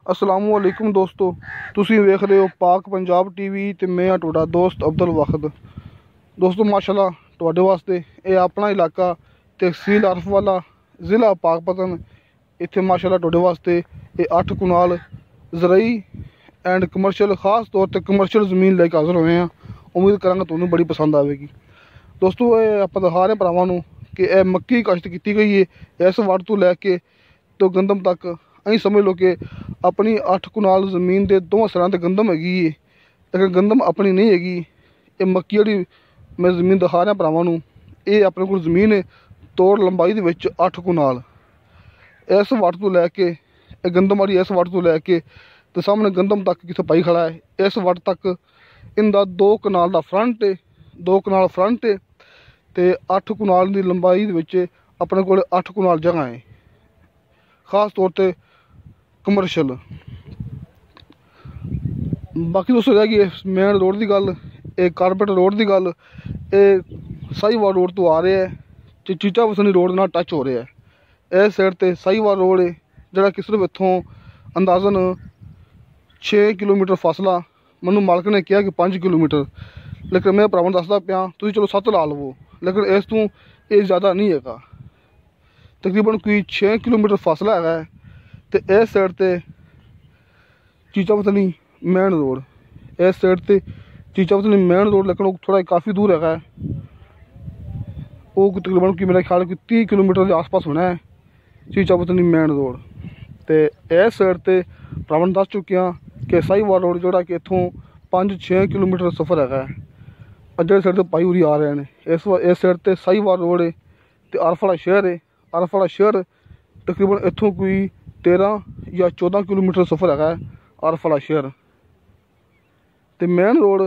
असलामुअलैकुम दोस्तों, तुसी वेख रहे हो पाक पंजाब टीवी ते मैं हाँ तुहाडा दोस्त अब्दुल वाहिद। दोस्तों माशाल्लाह तुहाडे वास्ते ये अपना इलाका तहसील आरफवाला ज़िला पाकपतन। इत्थे माशाल्लाह तुहाडे वास्ते ये 8 कनाल ज़रई एंड कमर्शियल खास तौर पर कमर्शियल ज़मीन लैके हाज़र होए हैं। उम्मीद करांगा तुहानूं बड़ी पसंद आएगी। दोस्तों ये आपां दिखा रहे भरावां नूं कि यह मक्की काश्त की गई है इस वड़ तो लैके तो गंदम तक। अं समझ लो कि अपनी 8 कनाल जमीन के दोवां सिरां ते गंदम हैगी है, लेकिन गंदम अपनी नहीं हैगी। ये मक्की जी मैं जमीन दिखा रहा भरावां नूं, ये अपने को जमीन है तोड़ लंबाई दे विच 8 कनाल। इस वड़ तो लैके गंदम वाली इस वड़ तो लैके तो सामने गंदम तक कितने पाई खड़ा है। इस वड़ तक इनका 2 कनाल का फ्रंट है, 2 कनाल फ्रंट है तो 8 कनाल की लंबाई दे विच अपने को 8 कनाल जगह है खास तौर पर कमर्शियल। बाकी दोस्तों रह गई मेन रोड की गल, एक कारपेट रोड की गल। ये साहिवाल रोड तो आ रहा है, चीचा वसनी रोड नाल टच हो रहा है। इस साइड ते साहिवाल रोड है जोड़ा कि सिर्फ इत्थों अंदाजन 6 किलोमीटर फासला। मैनू मालक ने कहा कि 5 किलोमीटर, लेकिन मैं भरावां दसदा पिया तुसीं चलो 7 ला लवो, लेकिन इस तों ये ज़्यादा नहीं हैगा। तकरीबन कोई 6 किलोमीटर फासला है। तो इस साइड ते चीचा वतनी मेन रोड, इस साइड ते चीचा वतनी मेन रोड, लेकिन वो थोड़ा काफ़ी दूर है। वो तकरीबन कि मेरा ख्याल 30 किलोमीटर के आस पास होना है चीचा वतनी मेन रोड। तो इस साइड ते भरावां दस चुके हैं कि साहिवाल रोड जोड़ा कि इत्थों 5-6 किलोमीटर सफ़र है। अज्जे साइड ते पाई उरी आ रहे हैं। इस साइड ते साहिवाल रोड है तो आरफवाला शहर है। आरफवाला शहर तकरीबन इत्थों कोई 13 या 14 किलोमीटर सफ़र है आरफवाला शहर। तो मेन रोड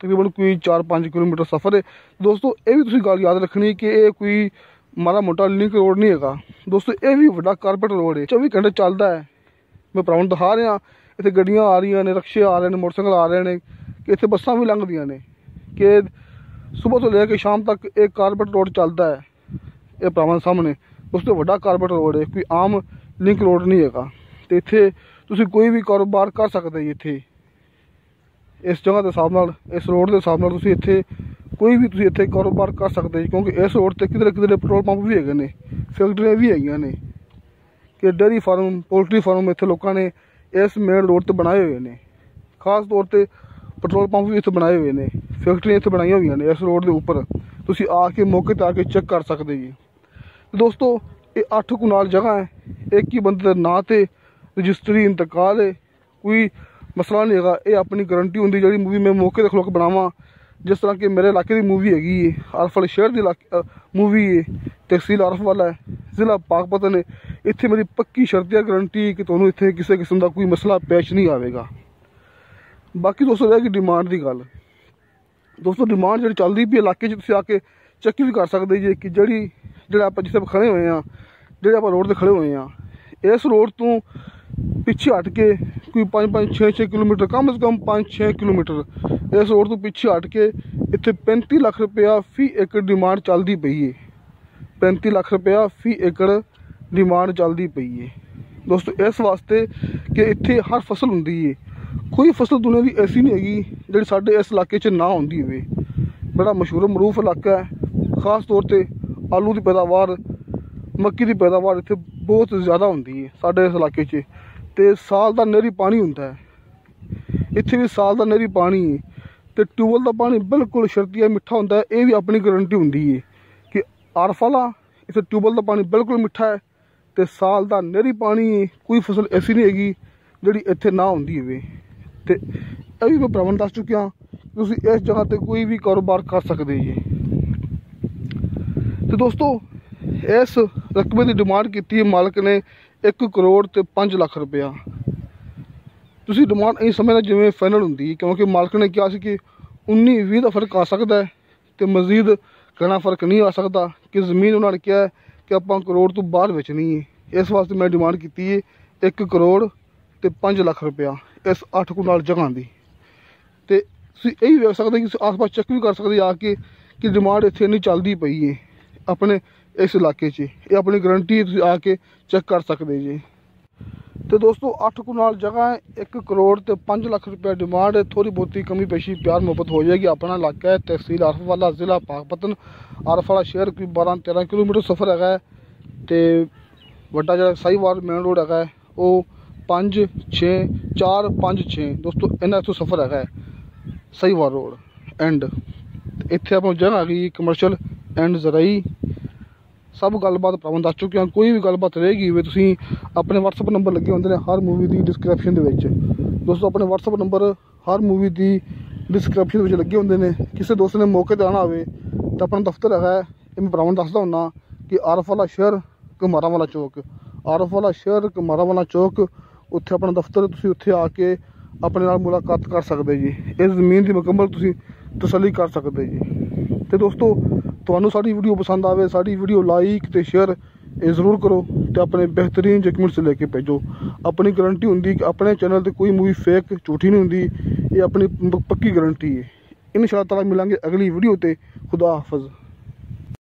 तकरीबन कोई 4-5 किलोमीटर सफ़र है। दोस्तों ये भी तुसीं गल याद रखनी कि ये कोई माड़ा मोटा लिंक रोड नहीं है दोस्तों, ये भी बड़ा कारपेट रोड है, 24 घंटे चलता है। मैं भरावां दिखा रहा इतने गड्डियां आ रही ने, रिक्शे आ रहे हैं, मोटरसाइकिल आ रहे हैं, कि इतने बसां भी लंघदियां ने कि सुबह तो लेकर शाम तक एक कारपेट रोड चलता है। ये भरावां सामने दोस्तों बड़ा कारपेट रोड है, कोई आम लिंक रोड नहीं है। तो इत्थे तुसीं कोई भी कारोबार कर सकते जी। इत्थे इस जगह के हिसाब नाल, इस रोड के हिसाब नाल तुसीं इत्थे कोई भी तुसीं इत्थे कारोबार कर सकते जी, क्योंकि इस रोड ते किधरे किधरे पेट्रोल पंप भी है, फैक्ट्रियां भी है ने, कि डेयरी फार्म पोल्ट्री फार्म इत्थे लोगों ने इस मेन रोड पर बनाए हुए हैं। खास तौर पर पेट्रोल पंप भी इत्थे बनाए हुए हैं, फैक्ट्रियां इत्थे बनाई हुई ने इस रोड के उपर। तुसीं आके मौके पर आके चेक कर सकते जी। दोस्तों ये 8 कनाल जगह है, एक ही बंदे के नाँ से रजिस्ट्री इंतकाल है, कोई मसला नहीं है। ये अपनी गारंटी होंगी जी मूवी मैं मौके पर खलो के बनावा। जिस तरह कि मेरे इलाके की मूवी हैगी है, आरफवाला शहर की मूवी है, तहसील आरफवाला है, ज़िला पाकपतन है। इत्थे मेरी पक्की शर्तिया गारंटी कि तुहानूं इत्थे किसी किस्म का कोई मसला पेश नहीं आएगा। बाकी दोस्तों रह गई डिमांड की गल। दोस्तों डिमांड जी चलती भी इलाके तुसीं आके चेक भी कर सकते जी कि जोड़ा आप जिसे खड़े हुए हैं, जोड़े आप रोड पर खड़े हुए हैं, इस रोड तो पिछे हट के कोई 5-6 किलोमीटर, कम से कम 5-6 किलोमीटर इस रोड तो पिछे हट के इत्थे 35 लाख रुपया फी एकड़ डिमांड चलती पई है। 35 लाख रुपया फी एकड़ डिमांड चलती पई है दोस्तों, इस वास्ते कि इत्थे हर फसल होंदी है। कोई फसल दुनिया की ऐसी नहीं हैगी जिहड़ी साडे इस इलाके च ना होंदी होवे। बड़ा मशहूर मरूफ इलाका है, खास तौर पर आलू की पैदावार, मक्की की पैदावार इत्थे बहुत ज़्यादा होंदी है साडे इस इलाके च। ते साल का नहरी पानी होंदा है, इत्थे भी साल का नहरी पानी है। तो ट्यूबवैल का पानी बिल्कुल शर्तिया मिठा होंदा है। ये भी अपनी गारंटी होंदी है कि आरफवाला इत्थे ट्यूबवैल का पानी बिल्कुल मिठा है तो साल का नहरी पानी है। कोई फसल ऐसी नहीं हैगी जिहड़ी इत्थे ना होंदी होवे। ते ये भी मैं भरावां दस चुकिया तुसीं इस जगह पर कोई भी कारोबार कर सकते जी। तो दोस्तों इस रकबे की डिमांड की मालक ने 1 करोड़ ते 5 लाख रुपया। तुसीं डिमांड नहीं समझना जिवें फाइनल होंदी, क्योंकि मालक ने कहा कि 19-20 का फर्क आ सकता है तो मजीद घना फर्क नहीं आ सकता, कि जमीन उन्होंने कहा है कि आप करोड़ तो बाहर बेचनी है। इस वास्ते मैं डिमांड की है 1 करोड़ ते 5 लाख रुपया इस 8 कनाल जगह की। तो यही वेख सकते कि आस पास चेक भी कर सकते आके कि डिमांड इत्थे नहीं चलती पई है अपने इस इलाके च। ये अपनी गारंटी आके चेक कर सकते जी। तो दोस्तों 8 कनाल जगह है, 1 करोड़ ते 5 लाख रुपया डिमांड है। थोड़ी बहुती कमी पेशी प्यार मुहब्बत हो जाएगी। अपना इलाका है, तहसील आरफवाला, ज़िला पाकपतन। आरफवाला शहर कोई 12-13 किलोमीटर सफ़र है। तो वड्डा जिहड़ा साहिवाल मेन रोड है वो 5-6-4-5-6 दोस्तों इन्ना इतों सफ़र है साहिवाल रोड एंड। इत्थे अपनी जगह आ गई कमर्शियल एंड ज़राई। सब गलबात भरावां दस चुके हैं। कोई भी गलबात रहेगी वे तुसीं अपने WhatsApp नंबर लगे होंदे ने हर मूवी की डिस्क्रिप्शन दे विच। दोस्तों अपने WhatsApp नंबर हर मूवी की डिस्क्रिप्शन विच लगे होंदे ने। किसी दोस्त ने मौके पर आना हो तो अपना दफ्तर है, मैं भरावां दसदा हुन्ना कि आरफवाला शहर घमारा वाला चौक, आरफवाला शहर घमारा वाला चौक, उत्थे अपना दफ्तर, तुसीं उत्थे आके अपने नाल मुलाकात कर सकते जी। इस ज़मीन की मुकम्मल तुसीं तसल्ली कर सकते जी। तो दोस्तों तुहानू साडी वीडियो पसंद आवे, साडी वीडियो लाइक तो शेयर ये ज़रूर करो तो अपने बेहतरीन डॉक्यूमेंट्स लेके भेजो। अपनी गारंटी होंदी कि अपने चैनल पर कोई मूवी फेक झूठी नहीं होंदी, ये अपनी पक्की गारंटी है। इंशाअल्लाह ताला मिलांगे अगली वीडियो ते। खुदा हाफिज़।